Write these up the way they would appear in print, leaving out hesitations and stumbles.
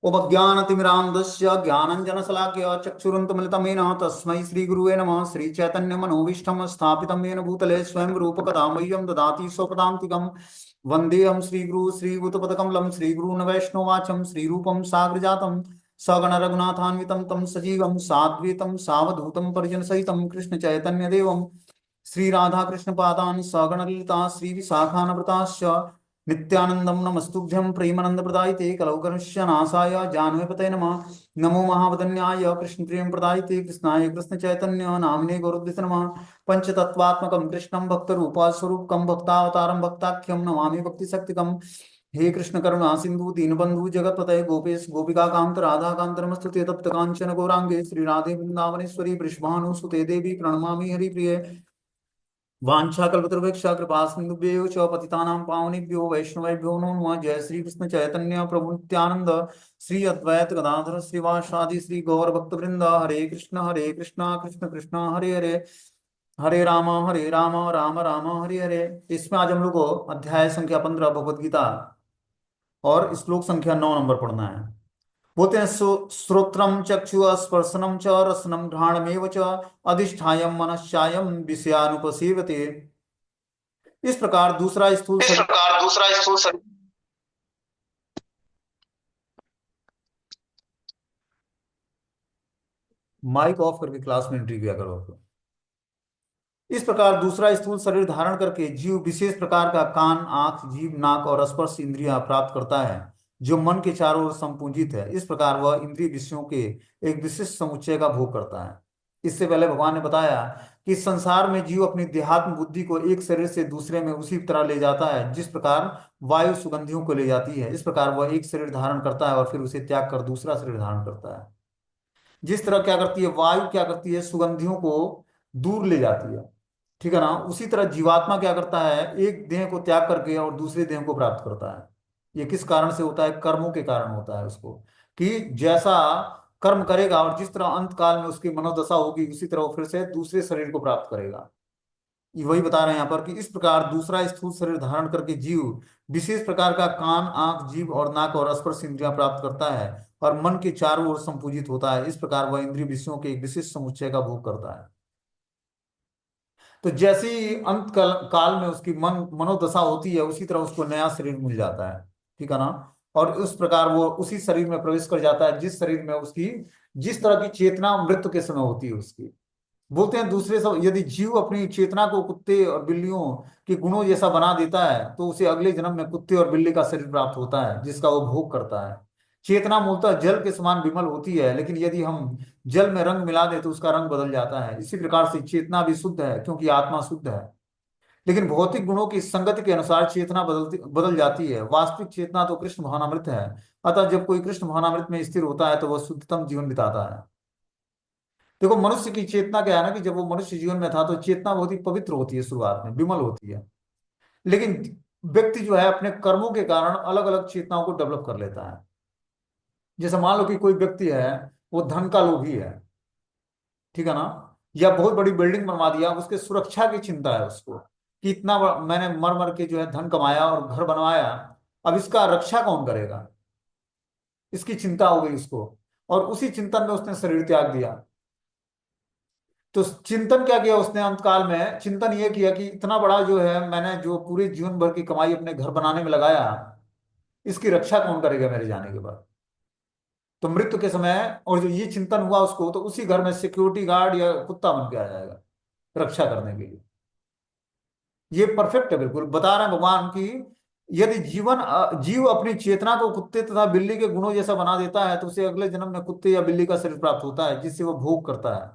उपज्ञानतिमिरान्धस्य ज्ञानञ्जनशलाकया चक्षुरुन्मिलितमेन तस्मै श्रीगुरुवे नमः। श्रीचैतन्यमनोभीष्टं स्थापितं येन भूतले स्वयं रूपकदा मह्यं ददाति स्वपदान्तिकं। वन्देऽहं श्रीगुरु श्रीयुतपदकमलं श्रीगुरून् वैष्णवाचं श्रीरूपं साग्रजातं सगणरघुनाथान्वितं तं सजीवं साद्वैतं सावधूतं परिजनसहितं कृष्णचैतन्यदेवं श्रीराधाकृष्णपादान् सगणललिता श्रीविशाखान्विताश्च नित्यानंदम नमस्तुभ्यं प्रेमानंदप्रदायिते कलौकरुष्यनाशाय जानवेपतये नमः। नमो महावदन्याय कृष्णप्रियं प्रदायिते कृष्णाय कृष्णचैतन्य नामिने गौरद्विषे नमः। पंचतत्वात्मकं कृष्णं भक्तरूपस्वरूपकं भक्तावतारं भक्ताख्यं नमामि भक्तिशक्तिकं। हे कृष्ण करुणा सिंधु दीनबंधु जगतपतये गोपेश गोपिका कांत राधा कांत नमस्तुते तप्त कांचन गौरांगे श्री राधे वृंदावनेश्वरी वृषभानुसुते देवी प्रणमामि हरिप्रिये। वाछाकल्पतरुभ्यश्च कृपा सिन्धुभ्यो च पतितानां पावनेभ्यो वैष्णवेभ्यो नमो नमः। जय श्री कृष्ण चैतन्य प्रभु नित्यानंद श्री अद्वैत गदाधर श्रीवासादि श्री गौर भक्तवृंद। हरे कृष्ण कृष्ण कृष्ण हरे हरे, हरे राम राम राम हरे हरे। इसमें आज हम लोग को अध्याय संख्या 15 भगवद गीता और श्लोक संख्या 9 नंबर पढ़ना है। बोलते हैं श्रोत्रम चक्षु स्पर्शनम च रसनम घ्राणमेव च अधिष्ठायम मनश्चायम विषयानुपसेवते। इस प्रकार दूसरा स्थूल इस शरीर। प्रकार दूसरा स्थूल शरीर। माइक ऑफ करके क्लास में एंट्री किया करो तो। इस प्रकार दूसरा स्थूल शरीर धारण करके जीव विशेष प्रकार का कान आंख जीभ नाक और स्पर्श इंद्रियां प्राप्त करता है जो मन के चारों ओर संपूजित है। इस प्रकार वह इंद्रिय विषयों के एक विशिष्ट समुच्चय का भोग करता है। इससे पहले भगवान ने बताया कि संसार में जीव अपनी देहात्म बुद्धि को एक शरीर से दूसरे में उसी तरह ले जाता है जिस प्रकार वायु सुगंधियों को ले जाती है। इस प्रकार वह एक शरीर धारण करता है और फिर उसे त्याग कर दूसरा शरीर धारण करता है। जिस तरह क्या करती है वायु, क्या करती है सुगंधियों को दूर ले जाती है, ठीक है ना, उसी तरह जीवात्मा क्या करता है एक देह को त्याग करके और दूसरे देह को प्राप्त करता है। ये किस कारण से होता है? कर्मों के कारण होता है उसको, कि जैसा कर्म करेगा और जिस तरह अंत काल में उसकी मनोदशा होगी उसी तरह वो फिर से दूसरे शरीर को प्राप्त करेगा। ये वही बता रहे हैं यहाँ पर कि इस प्रकार दूसरा स्थूल शरीर धारण करके जीव विशेष प्रकार का कान आंख जीभ और नाक और स्पर्श इंद्रियां प्राप्त करता है और मन के चारों ओर संपूजित होता है। इस प्रकार वह इंद्रिय विषयों के एक विशिष्ट समुच्चय का भोग करता है। तो जैसे ही अंत काल में उसकी मनोदशा होती है उसी तरह उसको नया शरीर मिल जाता है, ठीक है ना। और उस प्रकार वो उसी शरीर में प्रवेश कर जाता है जिस शरीर में उसकी जिस तरह की चेतना मृत्यु के समय होती है उसकी। बोलते हैं दूसरे सब यदि जीव अपनी चेतना को कुत्ते और बिल्लियों के गुणों जैसा बना देता है तो उसे अगले जन्म में कुत्ते और बिल्ली का शरीर प्राप्त होता है जिसका वो भोग करता है। चेतना मूलतः जल के समान विमल होती है लेकिन यदि हम जल में रंग मिला दें तो उसका रंग बदल जाता है। इसी प्रकार से चेतना भी शुद्ध है क्योंकि आत्मा शुद्ध है, लेकिन भौतिक गुणों की संगति के अनुसार चेतना बदल जाती है। वास्तविक चेतना तो कृष्ण भावनामृत है। अतः जब कोई कृष्ण भावनामृत में स्थिर होता है तो वह शुद्धतम जीवन बिताता है। देखो मनुष्य की चेतना क्या है ना, कि जब वो मनुष्य जीवन में था तो चेतना बहुत ही पवित्र होती है, शुरुआत में विमल होती है। लेकिन व्यक्ति जो है अपने कर्मों के कारण अलग अलग चेतनाओं को डेवलप कर लेता है। जैसे मान लो कि कोई व्यक्ति है वो धन का लोभी है, ठीक है ना, या बहुत बड़ी बिल्डिंग बनवा दिया, उसके सुरक्षा की चिंता है उसको कि इतना मैंने मर मर के जो है धन कमाया और घर बनवाया, अब इसका रक्षा कौन करेगा, इसकी चिंता हो गई उसको। और उसी चिंतन में उसने शरीर त्याग दिया। तो चिंतन क्या किया उसने अंतकाल में? चिंतन ये किया कि इतना बड़ा जो है मैंने जो पूरे जीवन भर की कमाई अपने घर बनाने में लगाया, इसकी रक्षा कौन करेगा मेरे जाने के बाद? तो मृत्यु के समय और जो ये चिंतन हुआ उसको, तो उसी घर में सिक्योरिटी गार्ड या कुत्ता बन के आ जाएगा रक्षा करने के लिए। ये परफेक्ट है, बिल्कुल बता रहे हैं भगवान की यदि जीव अपनी चेतना को कुत्ते तथा बिल्ली के गुणों जैसा बना देता है तो उसे अगले जन्म में कुत्ते या बिल्ली का शरीर प्राप्त होता है जिससे वो भोग करता है।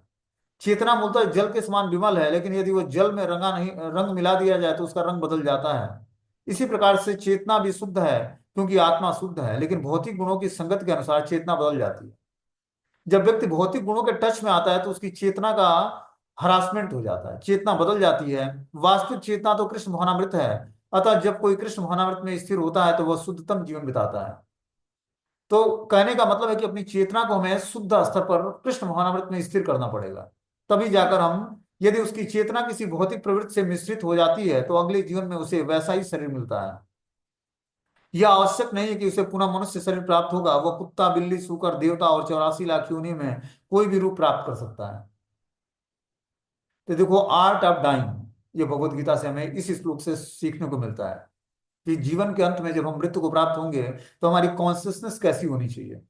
चेतना मूलतः जल के समान विमल है लेकिन यदि वो जल में रंग मिला दिया जाए तो उसका रंग बदल जाता है। इसी प्रकार से चेतना भी शुद्ध है क्योंकि आत्मा शुद्ध है, लेकिन भौतिक गुणों की संगत के अनुसार चेतना बदल जाती है। जब व्यक्ति भौतिक गुणों के टच में आता है तो उसकी चेतना का हरासमेंट हो जाता है, चेतना बदल जाती है। वास्तविक चेतना तो कृष्ण भावनामृत है। अतः जब कोई कृष्ण भावनामृत में स्थिर होता है तो वह शुद्धतम जीवन बिताता है। तो कहने का मतलब है कि अपनी चेतना को हमें शुद्ध स्तर पर कृष्ण भावनामृत में स्थिर करना पड़ेगा, तभी जाकर हम, यदि उसकी चेतना किसी भौतिक प्रवृत्ति से मिश्रित हो जाती है तो अगले जीवन में उसे वैसा ही शरीर मिलता है। यह आवश्यक नहीं है कि उसे पुनः मनुष्य शरीर प्राप्त होगा, वह कुत्ता, बिल्ली, सूकर, देवता और 84 लाख योनि में कोई भी रूप प्राप्त कर सकता है। तो देखो, आर्ट ऑफ डाइंग, ये भगवत गीता से हमें इस श्लोक से सीखने को मिलता है कि जीवन के अंत में जब हम मृत्यु को प्राप्त होंगे तो हमारी कॉन्सियसनेस कैसी होनी चाहिए।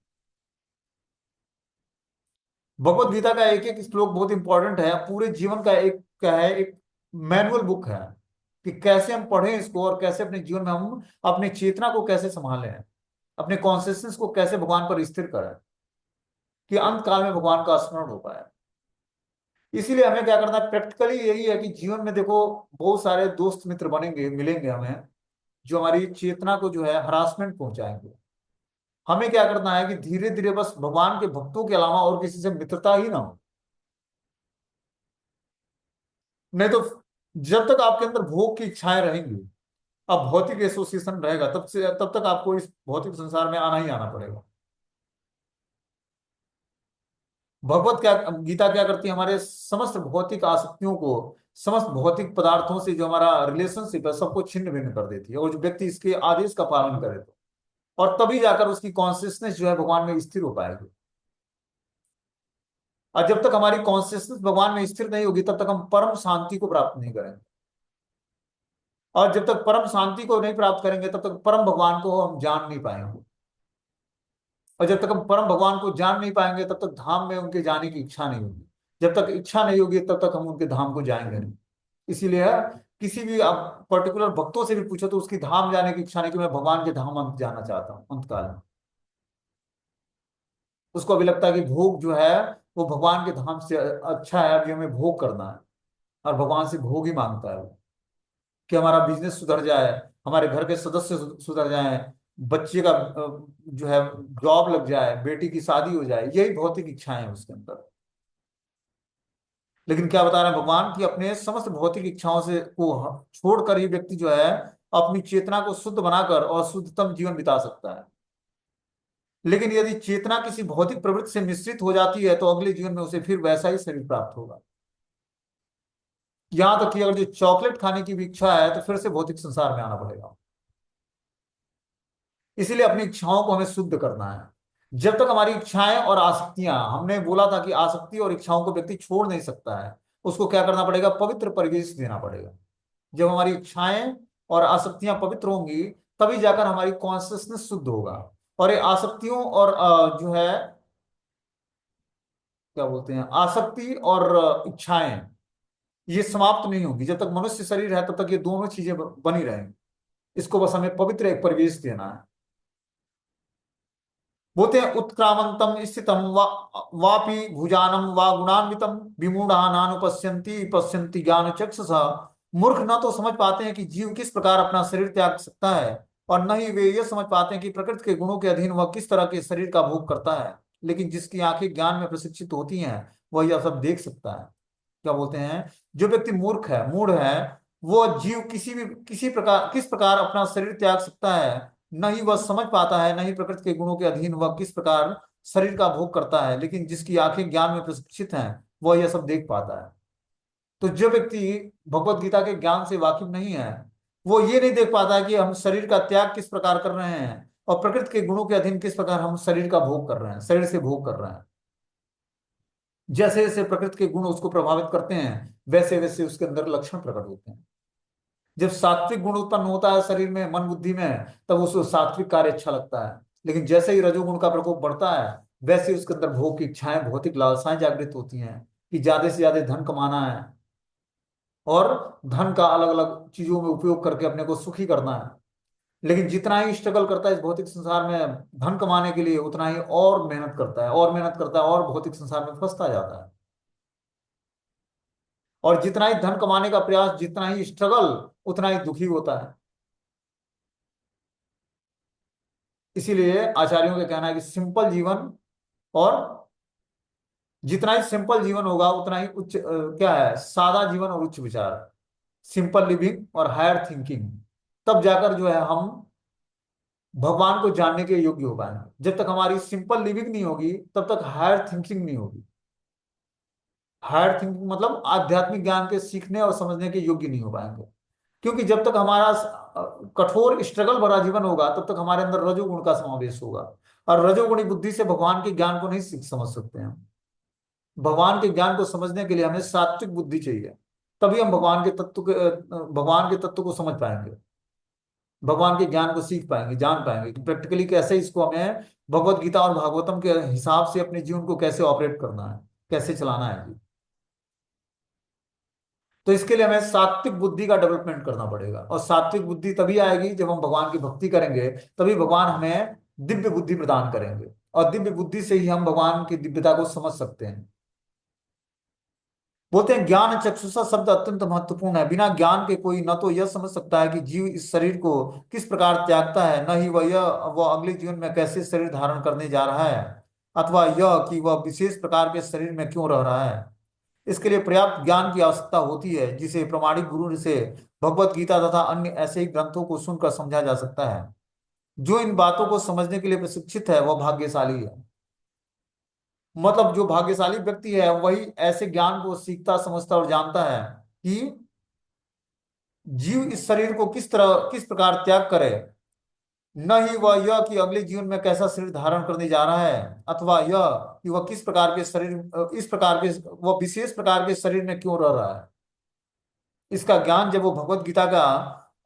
भगवत गीता का एक एक श्लोक बहुत इंपॉर्टेंट है, पूरे जीवन का एक क्या है, एक मैनुअल बुक है कि कैसे हम पढ़ें इसको और कैसे अपने जीवन में हम अपनी चेतना को कैसे संभालें, अपने कॉन्सियसनेस को कैसे भगवान पर स्थिर करें कि अंत काल में भगवान का स्मरण हो पाए। इसीलिए हमें क्या करना है, प्रैक्टिकली यही है कि जीवन में देखो बहुत सारे दोस्त मित्र बनेंगे, मिलेंगे हमें, जो हमारी चेतना को जो है हरासमेंट पहुंचाएंगे। हमें क्या करना है कि धीरे धीरे बस भगवान के भक्तों के अलावा और किसी से मित्रता ही ना हो। नहीं तो जब तक आपके अंदर भोग की इच्छाएं रहेंगी, अब भौतिक एसोसिएशन रहेगा, तब तक आपको इस भौतिक संसार में आना ही आना पड़ेगा। भगवत क्या गीता क्या करती है, हमारे समस्त भौतिक आसक्तियों को, समस्त भौतिक पदार्थों से जो हमारा रिलेशनशिप है सबको छिन्न भिन्न कर देती है, और जो व्यक्ति इसके आदेश का पालन करे तो, और तभी जाकर उसकी कॉन्सियसनेस जो है भगवान में स्थिर हो पाएगी। और जब तक हमारी कॉन्सियसनेस भगवान में स्थिर नहीं होगी तब तक हम परम शांति को प्राप्त नहीं करेंगे, और जब तक परम शांति को नहीं प्राप्त करेंगे तब तक परम भगवान को हम जान नहीं पाएंगे, और जब तक हम परम भगवान को जान नहीं पाएंगे तब तक धाम में उनके जाने की इच्छा नहीं होगी, जब तक इच्छा नहीं होगी तब तक हम उनके धाम को जाएंगे नहीं। इसीलिए किसी भी आप पर्टिकुलर भक्तों से भी पूछो तो उसकी धाम जाने की इच्छा नहीं कि मैं भगवान के धाम अंत जाना चाहता हूँ अंत काल में। उसको अभी लगता है कि भोग जो है वो भगवान के धाम से अच्छा है, अभी हमें भोग करना है, और भगवान से भोग ही मांगता है वो, कि हमारा बिजनेस सुधर जाए, हमारे घर के सदस्य सुधर जाएं, बच्चे का जो है जॉब लग जाए, बेटी की शादी हो जाए, यही भौतिक इच्छाएं हैं उसके अंदर। लेकिन क्या बता रहे हैं भगवान की, अपने समस्त भौतिक इच्छाओं से को छोड़कर ही व्यक्ति जो है अपनी चेतना को शुद्ध बनाकर और शुद्धतम जीवन बिता सकता है। लेकिन यदि चेतना किसी भौतिक प्रवृत्ति से मिश्रित हो जाती है तो अगले जीवन में उसे फिर वैसा ही शरीर प्राप्त होगा। यहां तक कि अगर जो चॉकलेट खाने की भी इच्छा है तो फिर से भौतिक संसार में आना पड़ेगा। इसीलिए अपनी इच्छाओं को हमें शुद्ध करना है। जब तक हमारी इच्छाएं और आसक्तियां, हमने बोला था कि आसक्ति और इच्छाओं को व्यक्ति छोड़ नहीं सकता है, उसको क्या करना पड़ेगा, पवित्र परिवेश देना पड़ेगा। जब हमारी इच्छाएं और आसक्तियां पवित्र होंगी तभी जाकर हमारी कॉन्सियसनेस शुद्ध होगा। और ये आसक्तियों और जो है क्या बोलते हैं, आसक्ति और इच्छाएं, ये समाप्त नहीं होगी। जब तक मनुष्य शरीर है तब तक ये दोनों चीजें बनी रहेंगी। इसको बस हमें पवित्र एक परिवेश देना है। बोलते हैं उत्क्रामंतम स्थितम वापि भुजानम वा गुणान्वितम विमूढ़ा नानुपश्यन्ति पश्यन्ति ज्ञान चक्षुषा। मूर्ख न तो समझ पाते हैं कि जीव किस प्रकार अपना शरीर त्याग सकता है, और न ही वे ये समझ पाते हैं कि प्रकृति के गुणों के अधीन वह किस तरह के शरीर का भोग करता है। लेकिन जिसकी आंखें ज्ञान में प्रशिक्षित होती हैं वह यह सब देख सकता है। क्या बोलते हैं, जो व्यक्ति मूर्ख है, मूढ़ है, वो जीव किसी प्रकार किस प्रकार अपना शरीर त्याग सकता है, न ही वह समझ पाता है, न ही प्रकृति के गुणों के अधीन वह किस प्रकार शरीर का भोग करता है। लेकिन जिसकी आंखें ज्ञान में प्रशिक्षित हैं वह यह सब देख पाता है। तो जो व्यक्ति भगवत गीता के ज्ञान से वाकिफ नहीं है वो ये नहीं देख पाता है कि हम शरीर का त्याग किस प्रकार कर रहे हैं और प्रकृति के गुणों के अधीन किस प्रकार हम शरीर का भोग कर रहे हैं, शरीर से भोग कर रहे हैं। जैसे जैसे प्रकृति के गुण उसको प्रभावित करते हैं वैसे वैसे उसके अंदर लक्षण प्रकट होते हैं। जब सात्विक गुण उत्पन्न होता है शरीर में, मन बुद्धि में, तब उसको सात्विक कार्य अच्छा लगता है। लेकिन जैसे ही रजोगुण का प्रकोप बढ़ता है वैसे ही उसके अंदर भोग की इच्छाएं, भौतिक लालसाएं जागृत होती हैं कि ज्यादा से ज्यादा धन कमाना है और धन का अलग अलग चीजों में उपयोग करके अपने को सुखी करना है। लेकिन जितना ही स्ट्रगल करता है इस भौतिक संसार में धन कमाने के लिए, उतना ही और मेहनत करता है और मेहनत करता है और भौतिक संसार में फंसता जाता है। और जितना ही धन कमाने का प्रयास, जितना ही स्ट्रगल, उतना ही दुखी होता है। इसीलिए आचार्यों का कहना है कि सिंपल जीवन, और जितना ही सिंपल जीवन होगा उतना ही उच्च क्या है, सादा जीवन और उच्च विचार, सिंपल लिविंग और हायर थिंकिंग, तब जाकर जो है हम भगवान को जानने के योग्य हो पाएंगे। जब तक हमारी सिंपल लिविंग नहीं होगी तब तक हायर थिंकिंग नहीं होगी। हायर थिंकिंग मतलब आध्यात्मिक ज्ञान के सीखने और समझने के योग्य नहीं हो पाएंगे। क्योंकि जब तक हमारा कठोर स्ट्रगल भरा जीवन होगा तब तक हमारे अंदर रजोगुण का समावेश होगा। और रजोगुणी बुद्धि से भगवान के ज्ञान को नहीं सीख समझ सकते हम। भगवान के ज्ञान को समझने के लिए हमें सात्विक बुद्धि चाहिए। तभी हम भगवान के तत्व को समझ पाएंगे, भगवान के ज्ञान को सीख पाएंगे, जान पाएंगे कि प्रैक्टिकली कैसे इसको हमें भगवत गीता और भागवतम के हिसाब से अपने जीवन को कैसे ऑपरेट करना है, कैसे चलाना है जी। तो इसके लिए हमें सात्विक बुद्धि का डेवलपमेंट करना पड़ेगा, और सात्विक बुद्धि तभी आएगी जब हम भगवान की भक्ति करेंगे। तभी भगवान हमें दिव्य बुद्धि प्रदान करेंगे, और दिव्य बुद्धि से ही हम भगवान की दिव्यता को समझ सकते हैं। बोलते हैं ज्ञान चक्षुषा शब्द अत्यंत महत्वपूर्ण है। बिना ज्ञान के कोई न तो यह समझ सकता है कि जीव इस शरीर को किस प्रकार त्यागता है, न ही वह अगले जीवन में कैसे शरीर धारण करने जा रहा है, अथवा यह कि वह विशेष प्रकार के शरीर में क्यों रह रहा है। इसके लिए पर्याप्त ज्ञान की आवश्यकता होती है, जिसे प्रामाणिक गुरु से भगवत गीता तथा अन्य ऐसे ही ग्रंथों को सुनकर समझा जा सकता है। जो इन बातों को समझने के लिए प्रशिक्षित है वह भाग्यशाली है। मतलब जो भाग्यशाली व्यक्ति है वही ऐसे ज्ञान को सीखता, समझता और जानता है कि जीव इस शरीर को किस प्रकार त्याग करे, न ही वह यह कि अगले जीवन में कैसा शरीर धारण करने जा रहा है, अथवा यह कि वह किस प्रकार के शरीर इस प्रकार के वह विशेष प्रकार के शरीर में क्यों रह रहा है। इसका ज्ञान जब वो भगवत गीता का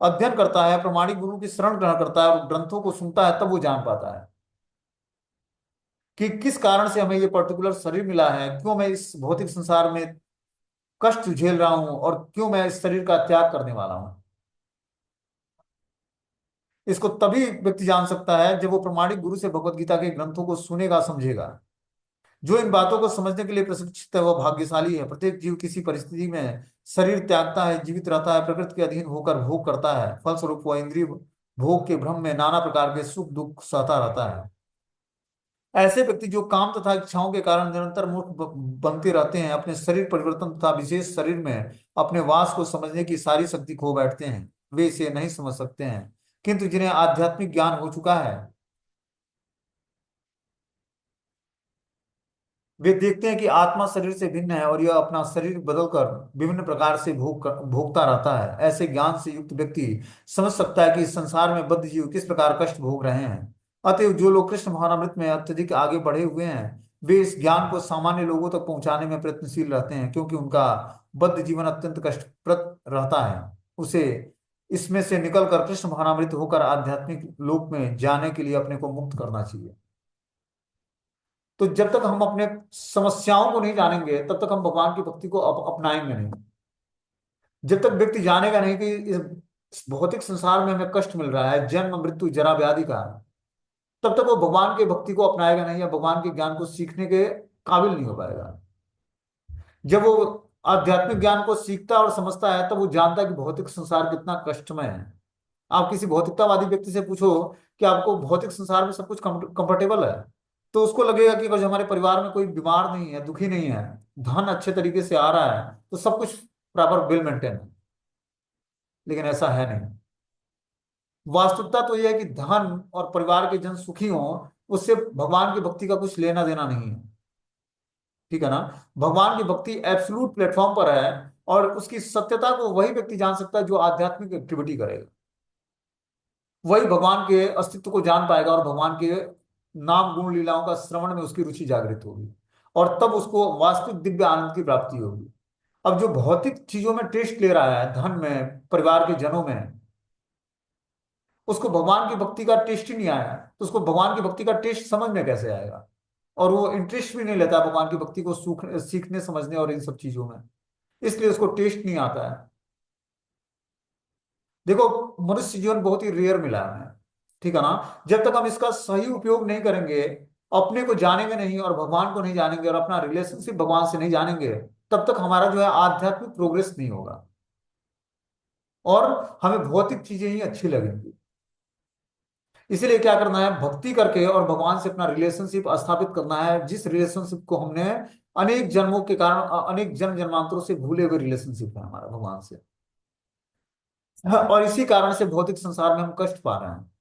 अध्ययन करता है, प्रमाणिक गुरु की शरण ग्रहण करता है और ग्रंथों को सुनता है, तब वो जान पाता है कि किस कारण से हमें ये पर्टिकुलर शरीर मिला है, क्यों मैं इस भौतिक संसार में कष्ट झेल रहा हूं, और क्यों मैं इस शरीर का त्याग करने वाला हूं। इसको तभी व्यक्ति जान सकता है जब वो प्रमाणिक गुरु से भगवत गीता के ग्रंथों को सुनेगा, समझेगा। जो इन बातों को समझने के लिए प्रशिक्षित है वह भाग्यशाली है। प्रत्येक जीव किसी परिस्थिति में शरीर त्यागता है, जीवित रहता है, प्रकृति के अधीन होकर भोग करता है। फलस्वरूप वह इंद्रिय भोग के भ्रम में नाना प्रकार के सुख दुख सहता रहता है। ऐसे व्यक्ति जो काम तथा इच्छाओं के कारण निरंतर मूर्ख बनते रहते हैं, अपने शरीर परिवर्तन तथा विशेष शरीर में अपने वास को समझने की सारी शक्ति खो बैठते हैं, वे इसे नहीं समझ सकते हैं। किंतु जिन्हें आध्यात्मिक ज्ञान हो चुका है वे देखते हैं कि आत्मा शरीर से भिन्न है, और यह अपना शरीर बदलकर विभिन्न प्रकार से भोगता रहता है। ऐसे ज्ञान से युक्त व्यक्ति समझ सकता है कि इस संसार में बद्ध जीव किस प्रकार कष्ट भोग रहे हैं। अतएव जो लोग कृष्ण भावनामृत में अत्यधिक आगे बढ़े हुए हैं वे इस ज्ञान को सामान्य लोगों तक पहुंचाने में प्रयत्नशील रहते हैं, क्योंकि उनका बद्ध जीवन अत्यंत कष्टप्रद रहता है। उसे इसमें से निकलकर कृष्ण भावनामृत होकर आध्यात्मिक लोक में जाने के लिए अपने को मुक्त करना चाहिए। तो जब तक हम अपने समस्याओं को नहीं जानेंगे तब तक हम भगवान की भक्ति को अपनाएंगे नहीं। जब तक व्यक्ति जानेगा नहीं कि इस भौतिक संसार में हमें कष्ट मिल रहा है, जन्म मृत्यु जरा व्याधि का, तब तक वो भगवान की भक्ति को अपनाएगा नहीं, या भगवान के ज्ञान को सीखने के काबिल नहीं हो पाएगा। जब वो आध्यात्मिक ज्ञान को सीखता और समझता है तब वो जानता है कि भौतिक संसार कितना कष्टमय है। आप किसी भौतिकतावादी व्यक्ति से पूछो कि आपको भौतिक संसार में सब कुछ कंफर्टेबल है, तो उसको लगेगा कि अगर हमारे परिवार में कोई बीमार नहीं है, दुखी नहीं है, धन अच्छे तरीके से आ रहा है, तो सब कुछ प्रॉपर वेल मेंटेन है। लेकिन ऐसा है नहीं। वास्तविकता तो यह है कि धन और परिवार के जन सुखी हों, उससे भगवान की भक्ति का कुछ लेना देना नहीं है। ठीक है ना। भगवान की भक्ति एब्सोल्यूट प्लेटफॉर्म पर है, और उसकी सत्यता को वही व्यक्ति जान सकता है जो आध्यात्मिक एक्टिविटी करेगा। वही भगवान के अस्तित्व को जान पाएगा, और भगवान के नाम गुण लीलाओं का श्रवण में उसकी रुचि जागृत होगी, और तब उसको वास्तविक दिव्य आनंद की प्राप्ति होगी। अब जो भौतिक चीजों में टेस्ट ले रहा है, धन में, परिवार के जनों में, उसको भगवान की भक्ति का टेस्ट ही नहीं आया, तो उसको भगवान की भक्ति का टेस्ट समझ में कैसे आएगा। और वो इंटरेस्ट भी नहीं लेता भगवान की भक्ति को सीखने समझने और इन सब चीजों में, इसलिए उसको टेस्ट नहीं आता है। देखो, मनुष्य जीवन बहुत ही रेयर मिला है हमें। ठीक है ना। जब तक हम इसका सही उपयोग नहीं करेंगे, अपने को जानेंगे नहीं और भगवान को नहीं जानेंगे और अपना रिलेशनशिप भगवान से नहीं जानेंगे, तब तक हमारा जो है आध्यात्मिक प्रोग्रेस नहीं होगा, और हमें भौतिक चीजें ही अच्छी लगेंगी। इसीलिए क्या करना है, भक्ति करके और भगवान से अपना रिलेशनशिप स्थापित करना है, जिस रिलेशनशिप को हमने अनेक जन्मों के कारण, अनेक जन्म जन्मांतरों से भूले हुए रिलेशनशिप है हमारा भगवान से। और इसी कारण से भौतिक संसार में हम कष्ट पा रहे हैं।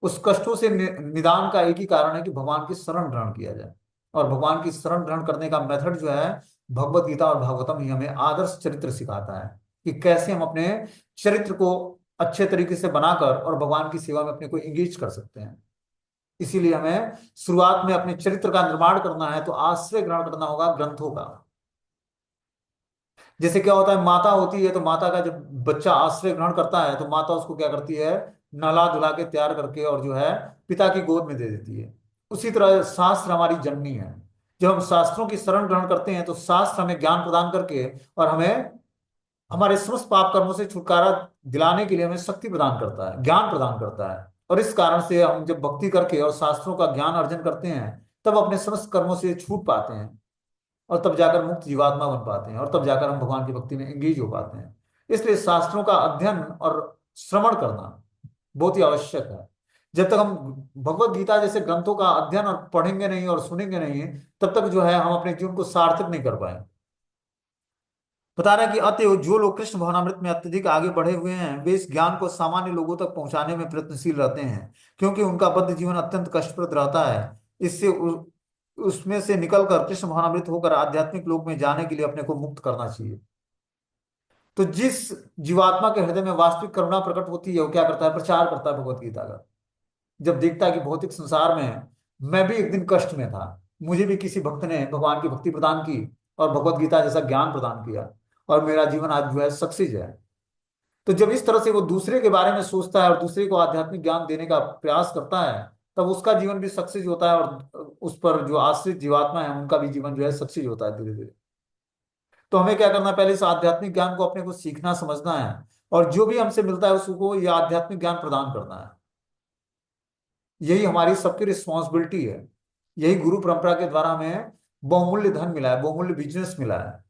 उस कष्टों से निदान का एक ही कारण है कि भगवान की शरण ग्रहण किया जाए। और भगवान की शरण ग्रहण करने का मेथड जो है, भगवत गीता और भागवतम ही हमें आदर्श चरित्र सिखाता है। कि कैसे हम अपने चरित्र को अच्छे तरीके से बनाकर और भगवान की सेवा में अपने को एंगेज कर सकते हैं। इसीलिए हमें शुरुआत में अपने चरित्र का निर्माण करना है तो आश्रय ग्रहण करना होगा ग्रंथों का। जैसे क्या होता है, माता होती है तो माता का जब बच्चा आश्रय ग्रहण करता है तो माता उसको क्या करती है, नहला धुला के तैयार करके और जो है पिता की गोद में दे देती है। उसी तरह शास्त्र हमारी जननी है। जब हम शास्त्रों की शरण ग्रहण करते हैं तो शास्त्र हमें ज्ञान प्रदान करके और हमें हमारे समस्त पाप कर्मों से छुटकारा दिलाने के लिए हमें शक्ति प्रदान करता है, ज्ञान प्रदान करता है। और इस कारण से हम जब भक्ति करके और शास्त्रों का ज्ञान अर्जन करते हैं तब अपने समस्त कर्मों से छूट पाते हैं और तब जाकर मुक्त जीवात्मा बन पाते हैं और तब जाकर हम भगवान की भक्ति में एंगेज हो पाते हैं। इसलिए शास्त्रों का अध्ययन और श्रवण करना बहुत ही आवश्यक है। जब तक हम भगवत गीता जैसे ग्रंथों का अध्ययन और पढ़ेंगे नहीं और सुनेंगे नहीं तब तक जो है हम अपने जीवन को सार्थक नहीं कर पाएंगे। बता रहा है कि अतएव जो लोग कृष्ण भवनामृत में अत्यधिक आगे बढ़े हुए हैं वे इस ज्ञान को सामान्य लोगों तक पहुंचाने में प्रयत्नशील रहते हैं, क्योंकि उनका बद्ध जीवन अत्यंत कष्टप्रद रहता है। इससे उसमें से निकलकर कृष्ण भवनामृत होकर आध्यात्मिक लोक में जाने के लिए अपने को मुक्त करना चाहिए। तो जिस जीवात्मा के हृदय में वास्तविक करुणा प्रकट होती है वो क्या करता है, प्रचार करता है भगवत गीता का। जब देखता है कि भौतिक संसार में मैं भी एक दिन कष्ट में था, मुझे भी किसी भक्त ने भगवान की भक्ति प्रदान की और भगवत गीता जैसा ज्ञान प्रदान किया और मेरा जीवन आज जो है सक्सेस है। तो जब इस तरह से वो दूसरे के बारे में सोचता है और दूसरे को आध्यात्मिक ज्ञान देने का प्रयास करता है तब उसका जीवन भी सक्सेस होता है और उस पर जो आश्रित जीवात्मा है उनका भी जीवन जो है सक्सेस होता है धीरे धीरे। तो हमें क्या करना है, पहले इस आध्यात्मिक ज्ञान को अपने को सीखना समझना है और जो भी हमसे मिलता है उसको ये आध्यात्मिक ज्ञान प्रदान करना है। यही हमारी सबकी रिस्पॉन्सिबिलिटी है। यही गुरु परंपरा के द्वारा हमें बहुमूल्य धन मिला है, बहुमूल्य बिजनेस मिला है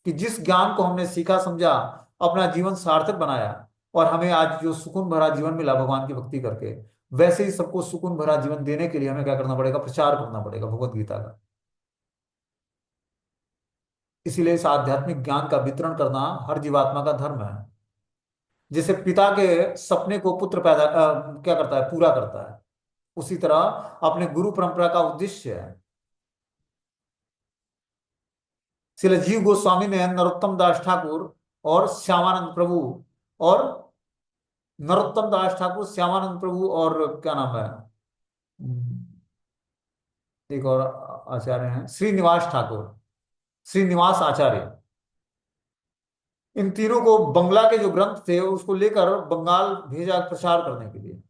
कि जिस ज्ञान को हमने सीखा समझा, अपना जीवन सार्थक बनाया और हमें आज जो सुकून भरा जीवन मिला भगवान की भक्ति करके, वैसे ही सबको सुकून भरा जीवन देने के लिए हमें क्या करना पड़ेगा, प्रचार करना पड़ेगा भगवत गीता का। इसीलिए इस आध्यात्मिक ज्ञान का वितरण करना हर जीवात्मा का धर्म है। जैसे पिता के सपने को पुत्र क्या करता है, पूरा करता है, उसी तरह अपने गुरु परंपरा का उद्देश्य है। श्रील जीव गोस्वामी में नरोत्तम दास ठाकुर और श्यामानंद प्रभु और नरोत्तम दास ठाकुर, श्यामानंद प्रभु और क्या नाम है, एक और आचार्य हैं श्रीनिवास ठाकुर, श्रीनिवास आचार्य। इन तीनों को बंगला के जो ग्रंथ थे उसको लेकर बंगाल भेजा प्रचार करने के लिए।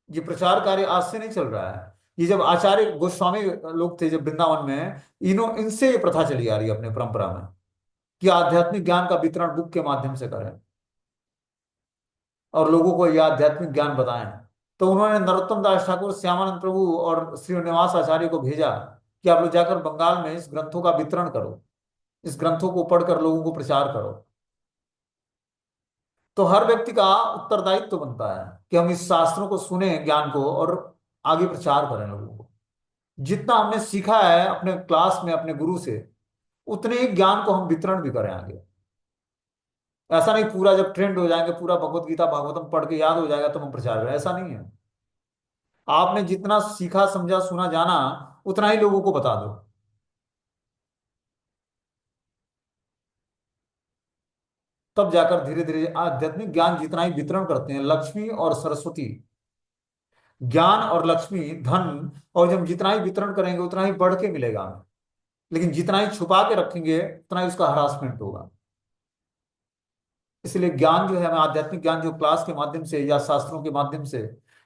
ये प्रचार कार्य आज से नहीं चल रहा है, ये जब आचार्य गोस्वामी लोग थे जब वृंदावन में, इनसे ये प्रथा चली आ रही है अपने परंपरा में कि आध्यात्मिक ज्ञान का वितरण बुक के माध्यम से करें और लोगों को यह आध्यात्मिक ज्ञान बताएं। तो उन्होंने नरोत्तम दास ठाकुर, श्यामानंद प्रभु और श्रीनिवास आचार्य को भेजा कि आप लोग जाकर बंगाल में इस ग्रंथों का वितरण करो, इस ग्रंथों को पढ़कर लोगों को प्रचार करो। तो हर व्यक्ति का उत्तरदायित्व तो बनता है कि हम इस शास्त्रों को सुने, ज्ञान को, और आगे प्रचार करें लोगों को। जितना हमने सीखा है अपने क्लास में अपने गुरु से उतने ही ज्ञान को हम वितरण भी करें आगे। ऐसा नहीं पूरा जब ट्रेंड हो जाएंगे पूरा भगवत गीता भागवतम पढ़ के याद हो जाएगा तो हम प्रचार करें, ऐसा नहीं है। आपने जितना सीखा समझा सुना जाना उतना ही लोगों को बता दो। तब जाकर धीरे धीरे आध्यात्मिक ज्ञान जितना ही वितरण करते हैं, लक्ष्मी और सरस्वती, ज्ञान और लक्ष्मी धन, और जब जितना ही वितरण करेंगे उतना ही बढ़ के मिलेगा हमें। लेकिन जितना ही छुपा के रखेंगे उतना ही उसका हरासमेंट होगा। इसलिए ज्ञान जो है हमें आध्यात्मिक ज्ञान जो क्लास के माध्यम से या शास्त्रों के माध्यम से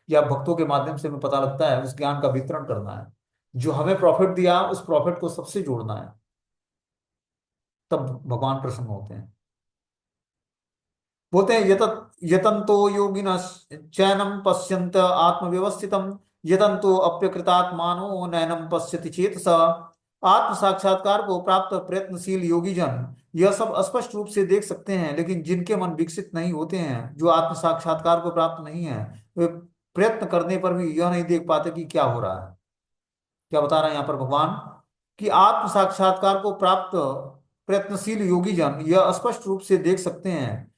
या भक्तों के माध्यम से हमें पता लगता है, उस ज्ञान का वितरण करना है। जो हमें प्रॉफिट दिया उस प्रॉफिट को सबसे जोड़ना है, तब भगवान प्रसन्न होते हैं। बोलते हैं यतन्तो योगिन चैनम पश्यन्त आत्मव्यवस्थितम, यतन्तो अप्यकृतात्मानो नैनम पश्यति चेतसा। आत्म साक्षात्कार को प्राप्त प्रयत्नशील योगी जन यह सब स्पष्ट रूप से देख सकते हैं, लेकिन जिनके मन विकसित नहीं होते हैं, जो आत्म साक्षात्कार को प्राप्त नहीं है, वे प्रयत्न करने पर भी यह नहीं देख पाते कि क्या हो रहा है। क्या बता रहे हैं यहाँ पर भगवान कि आत्म साक्षात्कार को प्राप्त प्रयत्नशील योगी जन यह स्पष्ट रूप से देख सकते हैं,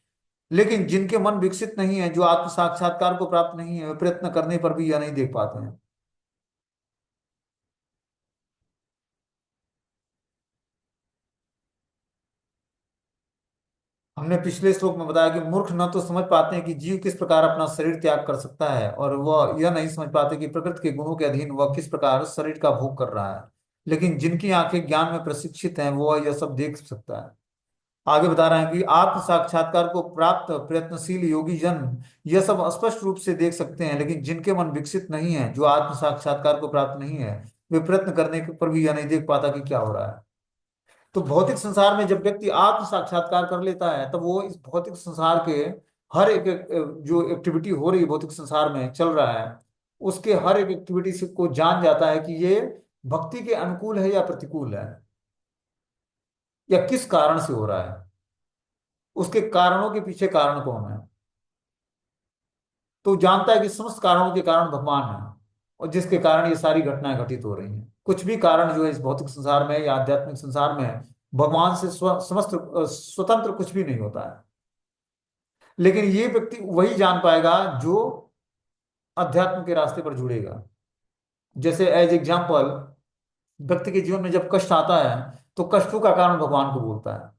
लेकिन जिनके मन विकसित नहीं है, जो आत्म साक्षात्कार को प्राप्त नहीं है, वे प्रयत्न करने पर भी यह नहीं देख पाते हैं। हमने पिछले श्लोक में बताया कि मूर्ख न तो समझ पाते हैं कि जीव किस प्रकार अपना शरीर त्याग कर सकता है, और वह यह नहीं समझ पाते कि प्रकृति के गुणों के अधीन वह किस प्रकार शरीर का भोग कर रहा है। लेकिन जिनकी आंखें ज्ञान में प्रशिक्षित हैं वह यह सब देख सकता है। आगे बता रहे हैं कि आत्म साक्षात्कार को प्राप्त प्रयत्नशील योगी जन यह सब स्पष्ट रूप से देख सकते हैं, लेकिन जिनके मन विकसित नहीं है, जो आत्म साक्षात्कार को प्राप्त नहीं है, वे प्रयत्न करने पर भी यह नहीं देख पाता कि क्या हो रहा है। तो भौतिक संसार में जब व्यक्ति आत्म साक्षात्कार कर लेता है, तब वो इस भौतिक संसार के हर जो एक्टिविटी हो रही है भौतिक संसार में चल रहा है, उसके हर एक एक्टिविटी से को जान जाता है कि ये भक्ति के अनुकूल है या प्रतिकूल है, या किस कारण से हो रहा है, उसके कारणों के पीछे कारण कौन है। तो जानता है कि समस्त कारणों के कारण भगवान है, और जिसके कारण ये सारी घटनाएं घटित हो रही हैं। कुछ भी कारण जो है इस भौतिक संसार में या आध्यात्मिक संसार में भगवान से समस्त स्वतंत्र कुछ भी नहीं होता है। लेकिन ये व्यक्ति वही जान पाएगा जो अध्यात्म के रास्ते पर जुड़ेगा। जैसे एज एग्जाम्पल, व्यक्ति के जीवन में जब कष्ट आता है तो कष्टों का कारण भगवान को बोलता है,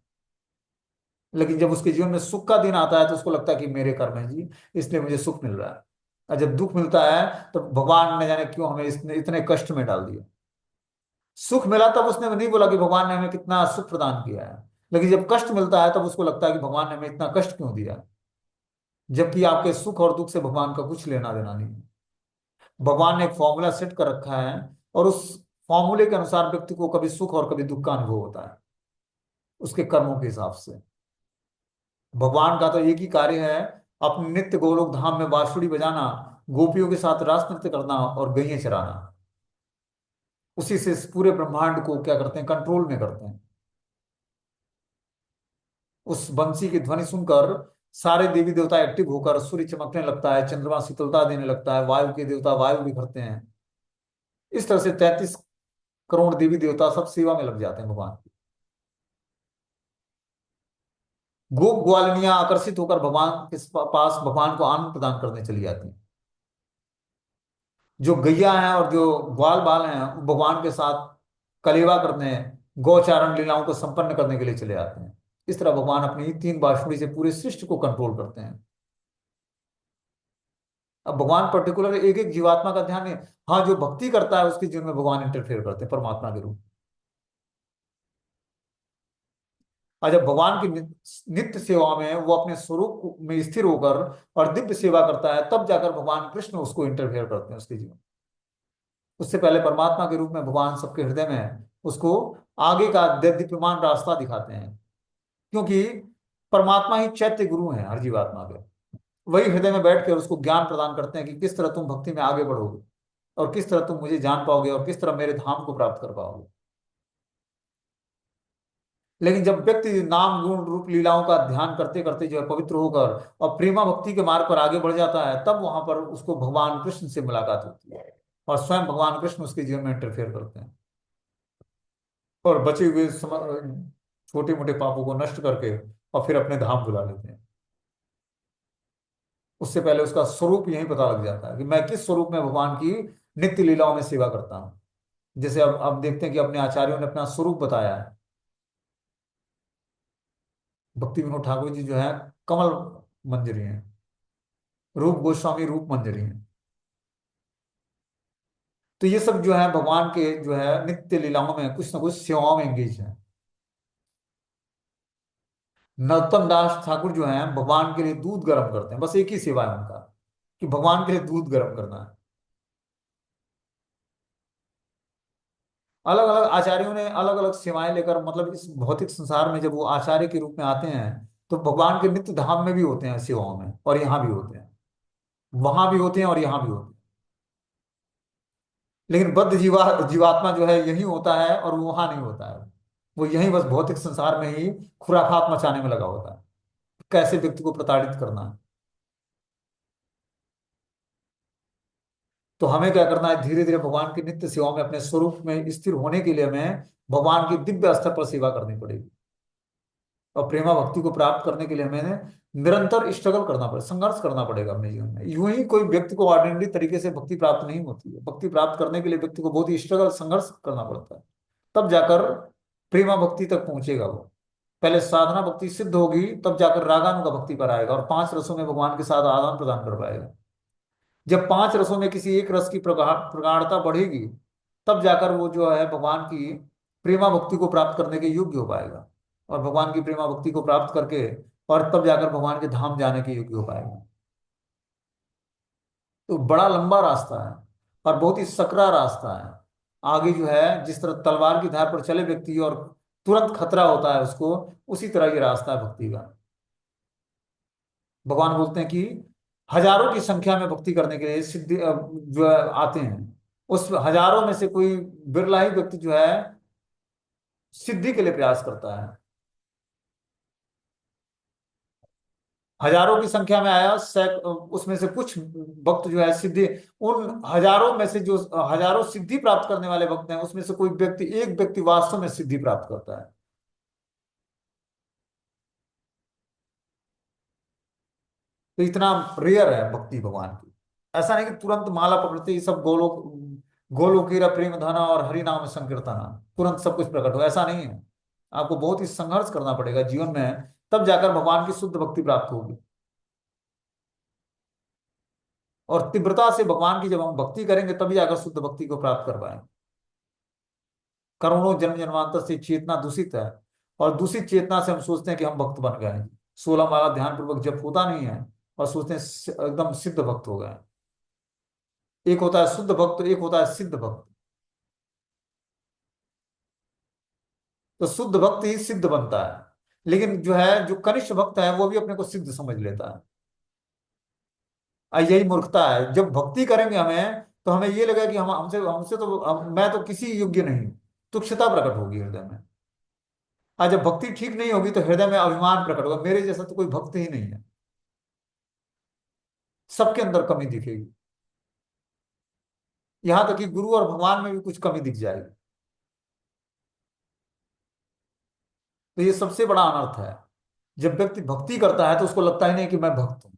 लेकिन जब उसके जीवन में सुख का दिन आता है तो उसको लगता है कि मेरे कर्म है जी, इसलिए मुझे सुख मिल रहा है। और जब दुख मिलता है तो भगवान ने जाने क्यों हमें इतने कष्ट में डाल दिया। सुख मिला तब उसने नहीं बोला कि भगवान ने हमें कितना सुख प्रदान किया है, लेकिन जब कष्ट मिलता है तब उसको लगता है कि भगवान ने हमें इतना कष्ट क्यों दिया, जबकि आपके सुख और दुख से भगवान का कुछ लेना देना नहीं है। भगवान ने एक फॉर्मूला सेट कर रखा है, और उस फॉर्मूले के अनुसार व्यक्ति को कभी सुख और कभी दुख का अनुभव होता है, उसके कर्मों के हिसाब से। भगवान का तो एक ही कार्य है, अपने नित्य गोलोक धाम में बांसुरी बजाना, गोपियों के साथ रास नृत्य करना और गैये चराना। उसी से इस पूरे ब्रह्मांड को क्या करते हैं, कंट्रोल में करते हैं। उस बंसी की ध्वनि सुनकर सारे देवी देवता एक्टिव होकर, सूर्य चमकने लगता है, चंद्रमा शीतलता देने लगता है, वायु के देवता वायु बिखरते हैं। इस तरह से 33 करोड़ देवी देवता सब सेवा में लग जाते हैं भगवान की। गोप ग्वालिनियां आकर्षित होकर भगवान के पास भगवान को आनंद प्रदान करने चली जाती हैं। जो गैया हैं और जो ग्वाल बाल हैं वो भगवान के साथ कलेवा करने, गौचारण लीलाओं को संपन्न करने के लिए चले जाते हैं। इस तरह भगवान अपनी 3 बांसुरी से पूरे सृष्टि को कंट्रोल करते हैं। अब भगवान पर्टिकुलर एक एक जीवात्मा का ध्यान नहीं, हाँ जो भक्ति करता है उसके जीवन में भगवान इंटरफेयर करते हैं परमात्मा के रूप में। और जब भगवान की नित्य सेवा में वो अपने स्वरूप में स्थिर होकर और दिव्य सेवा करता है, तब जाकर भगवान कृष्ण उसको इंटरफेयर करते हैं उसके जीवन। उससे पहले परमात्मा के रूप में भगवान सबके हृदय में उसको आगे का दीप्यमान रास्ता दिखाते हैं, क्योंकि परमात्मा ही चैत्य गुरु हैं हर जीवात्मा के। वही हृदय में बैठ कर उसको ज्ञान प्रदान करते हैं कि किस तरह तुम भक्ति में आगे बढ़ोगे, और किस तरह तुम मुझे जान पाओगे, और किस तरह मेरे धाम को प्राप्त कर पाओगे। लेकिन जब व्यक्ति नाम गुण रूप लीलाओं का ध्यान करते करते जो है पवित्र होकर और प्रेमा भक्ति के मार्ग पर आगे बढ़ जाता है, तब वहां पर उसको भगवान कृष्ण से मुलाकात होती है, और स्वयं भगवान कृष्ण उसके जीवन में इंटरफेयर करते हैं, और बचे हुए छोटे मोटे पापों को नष्ट करके और फिर अपने धाम बुला लेते हैं। उससे पहले उसका स्वरूप यही पता लग जाता है कि मैं किस स्वरूप में भगवान की नित्य लीलाओं में सेवा करता हूँ। जैसे अब देखते हैं कि अपने आचार्यों ने अपना स्वरूप बताया है। भक्ति विनोद ठाकुर जी जो है कमल मंजरी हैं, रूप गोस्वामी रूप मंजरी हैं। तो ये सब जो है भगवान के जो है नित्य लीलाओं में कुछ ना कुछ सेवाओं में एंगेज है। नरोत्तम दास ठाकुर जो है भगवान के लिए दूध गर्म करते हैं, बस एक ही सेवा है उनका कि भगवान के लिए दूध गर्म करना है। अलग अलग आचार्यों ने अलग अलग सेवाएं लेकर, मतलब इस भौतिक संसार में जब वो आचार्य के रूप में आते हैं तो भगवान के नित्य धाम में भी होते हैं सेवाओं में, और यहाँ भी होते हैं, वहां भी होते हैं और यहाँ भी होते हैं। लेकिन बद्ध जीवात्मा जो है यही होता है और वो वहां नहीं होता है। वो यही बस भौतिक संसार में ही खुराफात मचाने में लगा होता है, कैसे व्यक्ति को प्रताड़ित करना है। तो हमें क्या करना है, धीरे धीरे भगवान की नित्य सेवा में अपने स्वरूप में स्थिर होने के लिए हमें भगवान की दिव्य स्तर पर सेवा करनी पड़ेगी, और प्रेमा भक्ति को प्राप्त करने के लिए हमें निरंतर स्ट्रगल करना पड़ेगा, संघर्ष करना पड़ेगा अपने जीवन में। यूं ही कोई व्यक्ति को ऑर्डिनरी तरीके से भक्ति प्राप्त नहीं होती है। भक्ति प्राप्त करने के लिए व्यक्ति को बहुत ही स्ट्रगल संघर्ष करना पड़ता है, तब जाकर प्रेमा भक्ति तक पहुंचेगा वो। पहले साधना भक्ति सिद्ध होगी, तब जाकर रागानुगा भक्ति पर आएगा और 5 रसों में भगवान के साथ आदान प्रदान कर पाएगा। जब 5 रसों में किसी एक रस की प्रगाढ़ता बढ़ेगी, तब जाकर वो जो है भगवान की प्रेमा भक्ति को प्राप्त करने के योग्य हो पाएगा। और भगवान की प्रेमा भक्ति को प्राप्त करके और तब जाकर भगवान के धाम जाने के योग्य हो पाएगा। तो बड़ा लंबा रास्ता है और बहुत ही सकरा रास्ता है। आगे जो है जिस तरह तलवार की धार पर चले व्यक्ति और तुरंत खतरा होता है उसको, उसी तरह ये रास्ता है भक्ति का। भगवान बोलते हैं कि हजारों की संख्या में भक्ति करने के लिए सिद्धि जो है आते हैं, उस हजारों में से कोई बिरला ही व्यक्ति जो है सिद्धि के लिए प्रयास करता है। हजारों की संख्या में आया, उसमें से कुछ भक्त जो है सिद्धि, उन हजारों में से जो हजारों सिद्धि प्राप्त करने वाले भक्त हैं, उसमें से कोई व्यक्ति, एक व्यक्ति वास्तव में सिद्धि प्राप्त करता है। तो इतना रेयर है भक्ति भगवान की। ऐसा नहीं कि तुरंत माला पकड़ते ही सब गोलोकीरा प्रेम धना और हरि नाम संकीर्तना, तुरंत सब कुछ प्रकट हो, ऐसा नहीं है। आपको बहुत ही संघर्ष करना पड़ेगा जीवन में, तब जाकर भगवान की शुद्ध भक्ति प्राप्त होगी। और तीव्रता से भगवान की जब हम भक्ति करेंगे तभी जाकर शुद्ध भक्ति को प्राप्त कर पाएंगे। करोड़ों जन्म जन्मांतर से चेतना दूषित है, और दूषित चेतना से हम सोचते हैं कि हम भक्त बन गए हैं। 16 माला ध्यान पूर्वक जब होता नहीं है और सोचते हैं एकदम सिद्ध भक्त हो गए। एक होता है शुद्ध भक्त, एक होता है सिद्ध भक्त। तो शुद्ध भक्त ही सिद्ध बनता है, लेकिन जो है जो कनिष्ठ भक्त है वो भी अपने को सिद्ध समझ लेता है। यही मूर्खता है। जब भक्ति करेंगे हमें, तो हमें ये लगेगा कि हम हमसे हमसे तो मैं तो किसी योग्य नहीं हूं। तुच्छता प्रकट होगी हृदय में। आज जब भक्ति ठीक नहीं होगी तो हृदय में अभिमान प्रकट होगा, मेरे जैसा तो कोई भक्त ही नहीं है। सबके अंदर कमी दिखेगी, यहां तक कि गुरु और भगवान में भी कुछ कमी दिख जाएगी। तो ये सबसे बड़ा अनर्थ है। जब व्यक्ति भक्ति करता है तो उसको लगता ही नहीं कि मैं भक्त हूं।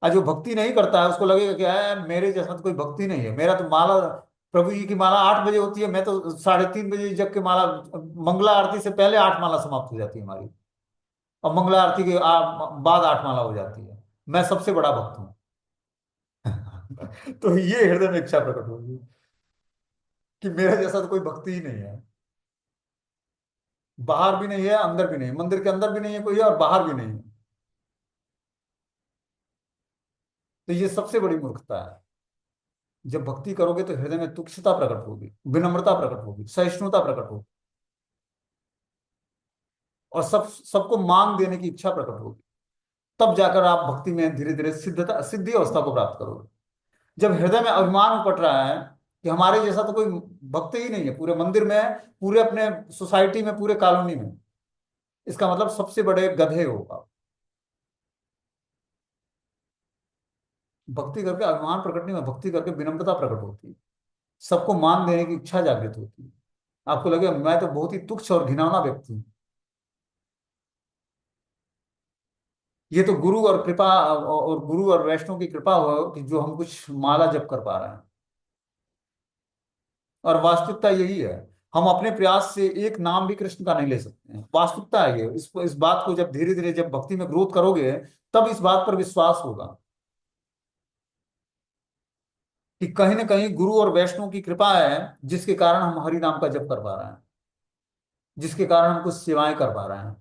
आज जो भक्ति नहीं करता है उसको लगेगा कि मेरे जैसा तो कोई भक्ति नहीं है। मेरा तो माला, प्रभु जी की माला 8 बजे होती है, मैं तो 3:30 बजे जग के माला, मंगला आरती से पहले 8 माला समाप्त हो जाती है हमारी, और मंगला आरती के बाद 8 माला हो जाती है। मैं सबसे बड़ा भक्त हूँ। तो ये हृदय में इच्छा प्रकट होगी कि मेरा जैसा तो कोई भक्ति ही नहीं है। बाहर भी नहीं है, अंदर भी नहीं है, मंदिर के अंदर भी नहीं है कोई और बाहर भी नहीं है। तो ये सबसे बड़ी मूर्खता है। जब भक्ति करोगे तो हृदय में तुच्छता प्रकट होगी, विनम्रता प्रकट होगी, सहिष्णुता प्रकट होगी, और सबको मान देने की इच्छा प्रकट होगी। तब जाकर आप भक्ति में धीरे धीरे सिद्धि अवस्था को प्राप्त करोगे। जब हृदय में अभिमान उपट रहा है कि हमारे जैसा तो कोई भक्त ही नहीं है पूरे मंदिर में, पूरे अपने सोसाइटी में, पूरे कॉलोनी में, इसका मतलब सबसे बड़े गधे हो आप। भक्ति करके अभिमान प्रकट नहीं होता, भक्ति करके विनम्रता प्रकट होती है। सबको मान देने की इच्छा जागृत होती है। आपको लगे मैं तो बहुत ही तुच्छ और घिनौना व्यक्ति हूँ। ये तो गुरु और कृपा और गुरु और वैष्णव की कृपा हो कि जो हम कुछ माला जप कर पा रहे हैं। और वास्तविकता यही है, हम अपने प्रयास से एक नाम भी कृष्ण का नहीं ले सकते हैं। वास्तविकता है ये। इस बात को जब धीरे धीरे जब भक्ति में ग्रोथ करोगे, तब इस बात पर विश्वास होगा कि कहीं ना कहीं गुरु और वैष्णव की कृपा है, जिसके कारण हम हरि नाम का जप कर पा रहे हैं, जिसके कारण हम कुछ सेवाएं कर पा रहे हैं।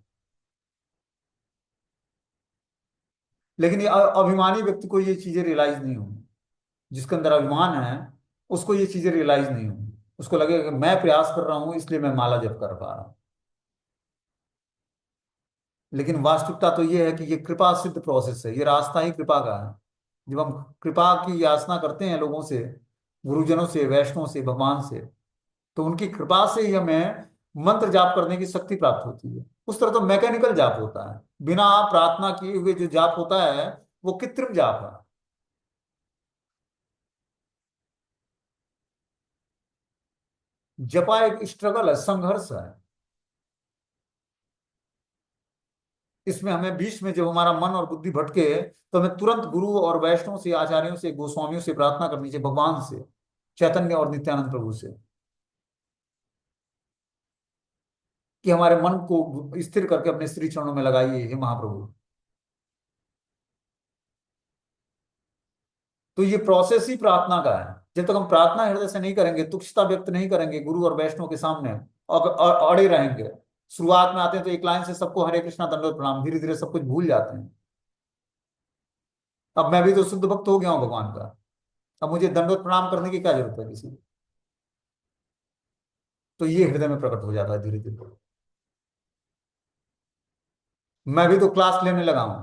लेकिन ये अभिमानी व्यक्ति को ये चीजें रियलाइज नहीं होंगी। जिसके अंदर अभिमान है उसको ये चीजें रियलाइज नहीं होंगी। उसको लगेगा कि मैं प्रयास कर रहा हूं इसलिए मैं माला जप कर पा रहा हूं। लेकिन वास्तविकता तो ये है कि ये कृपा सिद्ध प्रोसेस है, ये रास्ता ही कृपा का है। जब हम कृपा की याचना करते हैं लोगों से, गुरुजनों से, वैष्णव से, भगवान से, तो उनकी कृपा से ही हमें मंत्र जाप करने की शक्ति प्राप्त होती है। उस तरह तो मैकेनिकल जाप होता है, बिना प्रार्थना किए हुए जो जाप होता है वो कृत्रिम जाप है। जपा एक स्ट्रगल है, संघर्ष है। इसमें हमें बीच में जब हमारा मन और बुद्धि भटके, तो हमें तुरंत गुरु और वैष्णव से, आचार्यों से, गोस्वामियों से प्रार्थना करनी चाहिए, भगवान से, चैतन्य और नित्यानंद प्रभु से। कि हमारे मन को स्थिर करके अपने श्री चरणों में लगाइए हे महाप्रभु। तो ये प्रोसेस ही प्रार्थना का है। जब तक हम प्रार्थना हृदय से नहीं करेंगे, तुच्छता व्यक्त नहीं करेंगे गुरु और वैष्णव के सामने, और अड़े रहेंगे। शुरुआत में आते हैं तो एक लाइन से सबको हरे कृष्णा दंडवत प्रणाम, धीरे धीरे सब कुछ भूल जाते हैं। अब मैं भी तो शुद्ध भक्त हो गया हूँ भगवान का, अब मुझे दंडवत प्रणाम करने की क्या जरूरत है किसी को। तो ये हृदय में प्रकट हो जाता है धीरे धीरे। मैं भी तो क्लास लेने लगा हूं,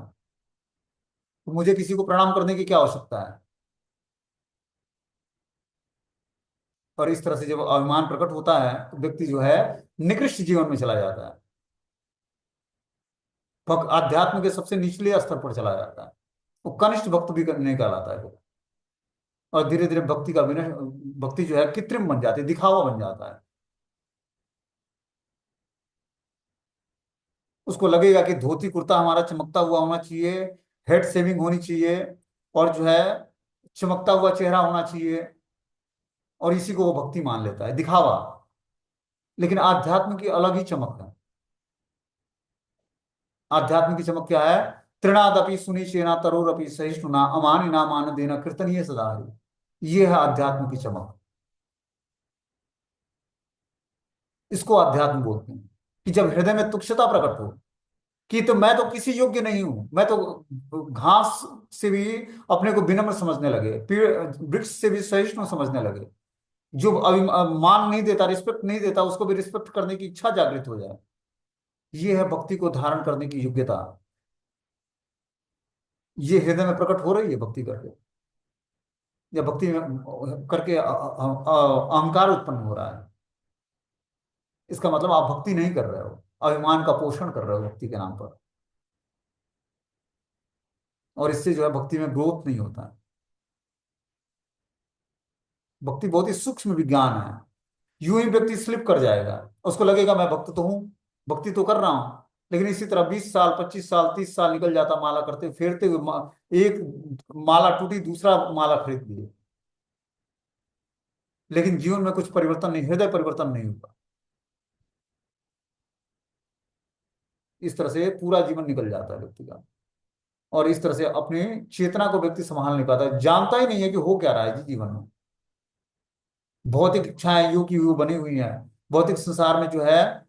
तो मुझे किसी को प्रणाम करने की क्या आवश्यकता है। और इस तरह से जब अभिमान प्रकट होता है तो व्यक्ति जो है निकृष्ट जीवन में चला जाता है, अध्यात्म के सबसे निचले स्तर पर चला जाता है। वो कनिष्ठ भक्त भी नहीं कहलाता है वो। और धीरे धीरे भक्ति का विनय, भक्ति जो है कृत्रिम बन जाती है, दिखावा बन जाता है। उसको लगेगा कि धोती कुर्ता हमारा चमकता हुआ होना चाहिए, हेड शेविंग होनी चाहिए, और जो है चमकता हुआ चेहरा होना चाहिए, और इसी को वो भक्ति मान लेता है, दिखावा। लेकिन आध्यात्म की अलग ही चमक है। आध्यात्म की चमक क्या है? तृणादपि सुनिचेना तरोरपि सहिष्णुना अमानि नामान देना कीर्तनीय सदा हरि। ये है आध्यात्म की चमक। इसको अध्यात्म बोलते हैं। कि जब हृदय में तुच्छता प्रकट हो, कि तो मैं तो किसी योग्य नहीं हूं, मैं तो घास से भी अपने को विनम्र समझने लगे, पेड़ वृक्ष से भी सहिष्णु समझने लगे। जो अभी मान नहीं देता, रिस्पेक्ट नहीं देता, उसको भी रिस्पेक्ट करने की इच्छा जागृत हो जाए। ये है भक्ति को धारण करने की योग्यता। ये हृदय में प्रकट हो रही है भक्ति करके, या भक्ति में करके अहंकार उत्पन्न हो रहा है। इसका मतलब आप भक्ति नहीं कर रहे हो, अभिमान का पोषण कर रहे हो भक्ति के नाम पर। और इससे जो है भक्ति में ग्रोथ नहीं होता है। भक्ति बहुत ही सूक्ष्म विज्ञान है। यूं ही व्यक्ति स्लिप कर जाएगा, उसको लगेगा मैं भक्त तो हूं, भक्ति तो कर रहा हूं। लेकिन इसी तरह 20 साल, 25 साल, 30 साल निकल जाता माला करते फेरते हुए, एक माला टूटी, दूसरा माला खरीद लिए, लेकिन जीवन में कुछ परिवर्तन नहीं, हृदय परिवर्तन नहीं हुआ। इस तरह से पूरा जीवन निकल जाता है व्यक्ति का। और इस तरह से अपनी चेतना को व्यक्ति संभाल नहीं पाता, जानता ही नहीं है कि हो क्या रहा है जी जीवन में। भौतिक इच्छाएं यूं की यूं बनी हुई हैं। भौतिक संसार में जो है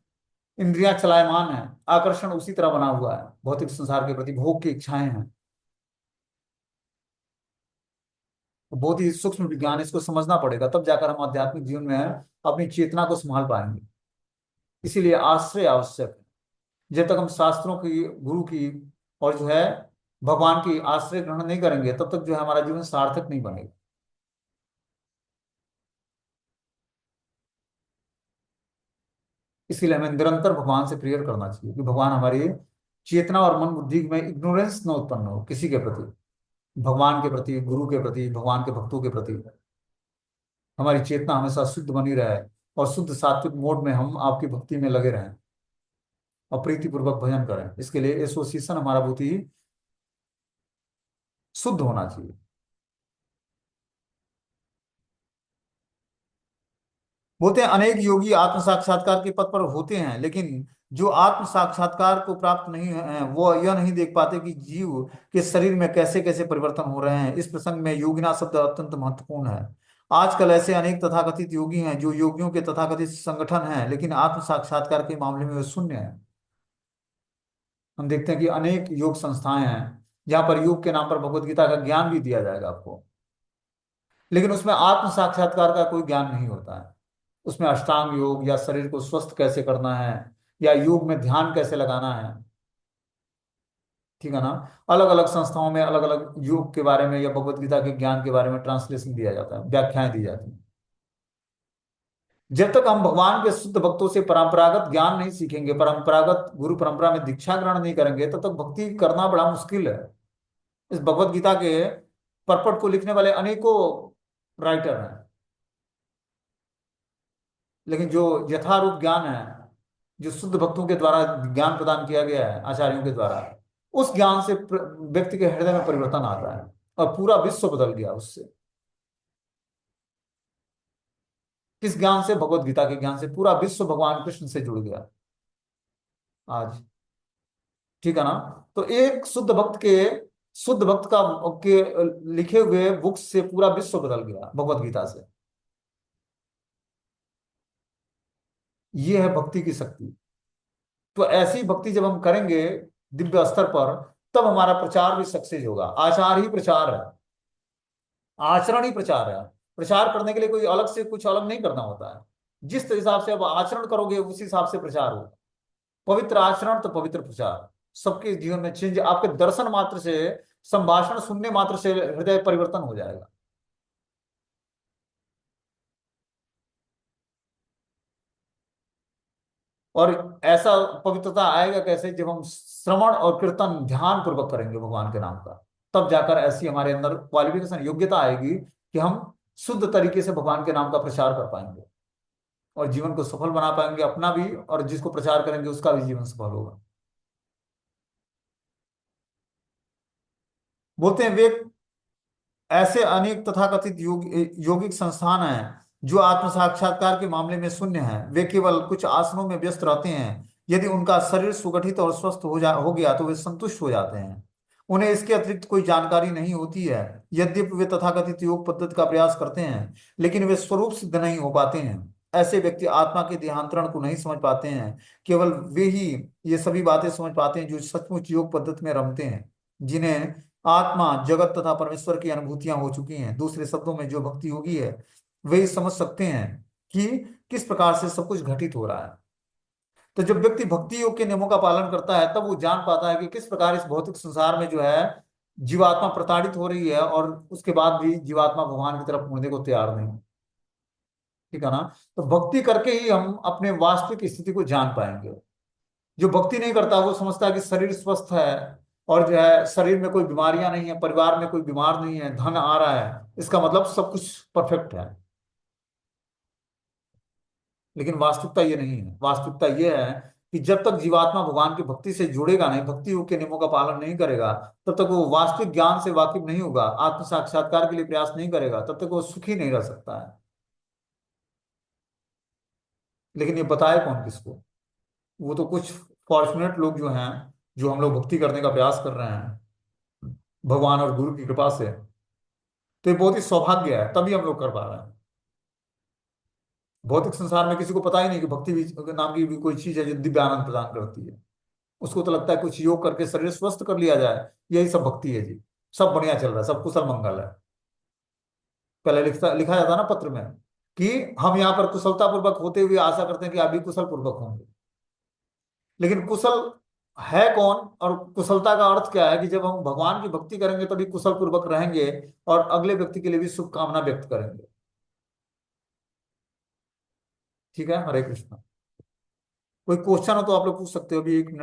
इंद्रियां चलायमान है, आकर्षण उसी तरह बना हुआ है, भौतिक संसार के प्रति भोग की इच्छाएं हैं। तो बहुत ही सूक्ष्म विज्ञान, इसको समझना पड़ेगा, तब जाकर हम आध्यात्मिक जीवन में अपनी चेतना को संभाल पाएंगे। इसीलिए आश्रय आवश्यक है। जब तक हम शास्त्रों की, गुरु की, और जो है भगवान की आश्रय ग्रहण नहीं करेंगे, तब तक जो है हमारा जीवन सार्थक नहीं बनेगा। इसीलिए हमें निरंतर भगवान से प्रेयर करना चाहिए कि भगवान हमारी चेतना और मन बुद्धि में इग्नोरेंस न उत्पन्न हो किसी के प्रति, भगवान के प्रति, गुरु के प्रति, भगवान के भक्तों के प्रति। हमारी चेतना हमेशा शुद्ध बनी रहे, और शुद्ध सात्विक मोड में हम आपकी भक्ति में लगे रहें और प्रीतिपूर्वक भजन करें। इसके लिए एसोसिएशन हमारा बहुत ही शुद्ध होना चाहिए। बोलते हैं अनेक योगी आत्म साक्षात्कार के पथ पर होते हैं, लेकिन जो आत्म साक्षात्कार को प्राप्त नहीं है वो यह नहीं देख पाते कि जीव के शरीर में कैसे कैसे परिवर्तन हो रहे हैं। इस प्रसंग में योगिना शब्द अत्यंत महत्वपूर्ण है। आजकल ऐसे अनेक तथाकथित योगी हैं जो योगियों के तथाकथित संगठन हैं, लेकिन आत्म साक्षात्कार के मामले में वे शून्य है। हम देखते हैं कि अनेक योग संस्थाएं हैं जहां पर योग के नाम पर भगवत गीता का ज्ञान भी दिया जाएगा आपको, लेकिन उसमें आत्म साक्षात्कार का कोई ज्ञान नहीं होता है। उसमें अष्टांग योग, या शरीर को स्वस्थ कैसे करना है, या योग में ध्यान कैसे लगाना है, ठीक है ना। अलग अलग संस्थाओं में अलग अलग योग के बारे में या भगवत गीता के ज्ञान के बारे में ट्रांसलेशन दिया जाता है, व्याख्याएं दी जाती हैं। जब तक हम भगवान के शुद्ध भक्तों से परंपरागत ज्ञान नहीं सीखेंगे, परंपरागत गुरु परंपरा में दीक्षा ग्रहण नहीं करेंगे, तब तक भक्ति करना बड़ा मुश्किल है। इस भगवत गीता के परपट को लिखने वाले अनेकों राइटर हैं, लेकिन जो यथारूप ज्ञान है, जो शुद्ध भक्तों के द्वारा ज्ञान प्रदान किया गया है आचार्यों के द्वारा, उस ज्ञान से व्यक्ति के हृदय में परिवर्तन आता है, और पूरा विश्व बदल गया उससे। किस ज्ञान से? भगवत गीता के ज्ञान से पूरा विश्व भगवान कृष्ण से जुड़ गया। आज। ठीक है ना। तो एक शुद्ध भक्त का के लिखे हुए बुक्स से पूरा विश्व बदल गया भगवत गीता से। ये है भक्ति की शक्ति। तो ऐसी भक्ति जब हम करेंगे दिव्य स्तर पर, तब हमारा प्रचार भी सक्सेस होगा। आचार ही प्रचार है, आचरण ही प्रचार है। प्रचार करने के लिए कोई अलग से कुछ अलग नहीं करना होता है। जिस हिसाब से आप आचरण करोगे उस हिसाब से प्रचार होगा। पवित्र आचरण तो पवित्र प्रचार। सबके जीवन में चेंज, आपके दर्शन मात्र से, संभाषण सुनने मात्र से हृदय परिवर्तन हो जाएगा। और ऐसा पवित्रता आएगा कैसे, जब हम श्रवण और कीर्तन ध्यान पूर्वक करेंगे भगवान के नाम का। तब जाकर ऐसी हमारे अंदर क्वालिफिकेशन, योग्यता आएगी कि हम शुद्ध तरीके से भगवान के नाम का प्रचार कर पाएंगे और जीवन को सफल बना पाएंगे, अपना भी और जिसको प्रचार करेंगे उसका भी जीवन सफल होगा। बोलते हैं वे ऐसे अनेक तथाकथित यौगिक संस्थान हैं जो आत्म साक्षात्कार के मामले में शून्य हैं। वे केवल कुछ आसनों में व्यस्त रहते हैं। यदि उनका शरीर सुगठित और स्वस्थ हो गया तो वे संतुष्ट हो जाते हैं। उन्हें इसके अतिरिक्त कोई जानकारी नहीं होती है। यद्यपि वे तथाकथित योग पद्धति का प्रयास करते हैं, लेकिन वे स्वरूप सिद्ध नहीं हो पाते हैं। ऐसे व्यक्ति आत्मा के देहांतरण को नहीं समझ पाते हैं। केवल वे ही ये सभी बातें समझ पाते हैं जो सचमुच योग पद्धति में रमते हैं, जिन्हें आत्मा, जगत तथा परमेश्वर की अनुभूतियां हो चुकी हैं। दूसरे शब्दों में जो भक्ति योगी है वे समझ सकते हैं कि किस प्रकार से सब कुछ घटित हो रहा है। तो जब व्यक्ति भक्ति योग के नियमों का पालन करता है तब वो जान पाता है कि किस प्रकार इस भौतिक संसार में जो है जीवात्मा प्रताड़ित हो रही है, और उसके बाद भी जीवात्मा भगवान की तरफ मुड़ने को तैयार नहीं। ठीक है ना। तो भक्ति करके ही हम अपने वास्तविक स्थिति को जान पाएंगे। जो भक्ति नहीं करता वो समझता है कि शरीर स्वस्थ है और जो है शरीर में कोई बीमारियां नहीं है, परिवार में कोई बीमार नहीं है, धन आ रहा है, इसका मतलब सब कुछ परफेक्ट है। लेकिन वास्तविकता ये नहीं है। वास्तविकता ये है कि जब तक जीवात्मा भगवान की भक्ति से जुड़ेगा नहीं, भक्ति योग के नियमों का पालन नहीं करेगा, तब तक वो वास्तविक ज्ञान से वाकिफ नहीं होगा, आत्म साक्षात्कार के लिए प्रयास नहीं करेगा, तब तक वो सुखी नहीं रह सकता है। लेकिन ये बताए कौन किसको? वो तो कुछ फॉर्चुनेट लोग जो हैं, जो हम लोग भक्ति करने का प्रयास कर रहे हैं भगवान और गुरु की कृपा से। तो ये बहुत ही सौभाग्य है, तभी हम लोग कर पा रहे हैं। भौतिक संसार में किसी को पता ही नहीं कि भक्ति भी नाम की भी कोई चीज है जो दिव्य आनंद प्रदान करती है। उसको तो लगता है कुछ योग करके शरीर स्वस्थ कर लिया जाए, यही सब भक्ति है जी। सब बढ़िया चल रहा है, सब कुशल मंगल है। पहले लिखा जाता ना पत्र में कि हम यहाँ पर कुशलता पूर्वक होते हुए आशा करते हैं कि आप भी कुशल पूर्वक होंगे। लेकिन कुशल है कौन, और कुशलता का अर्थ क्या है कि जब हम भगवान की भक्ति करेंगे तभी कुशल पूर्वक रहेंगे और अगले व्यक्ति के लिए भी शुभकामना व्यक्त करेंगे। ठीक है। हरे कृष्ण। कोई क्वेश्चन हो तो आप लोग पूछ सकते हो अभी, 1 मिनट।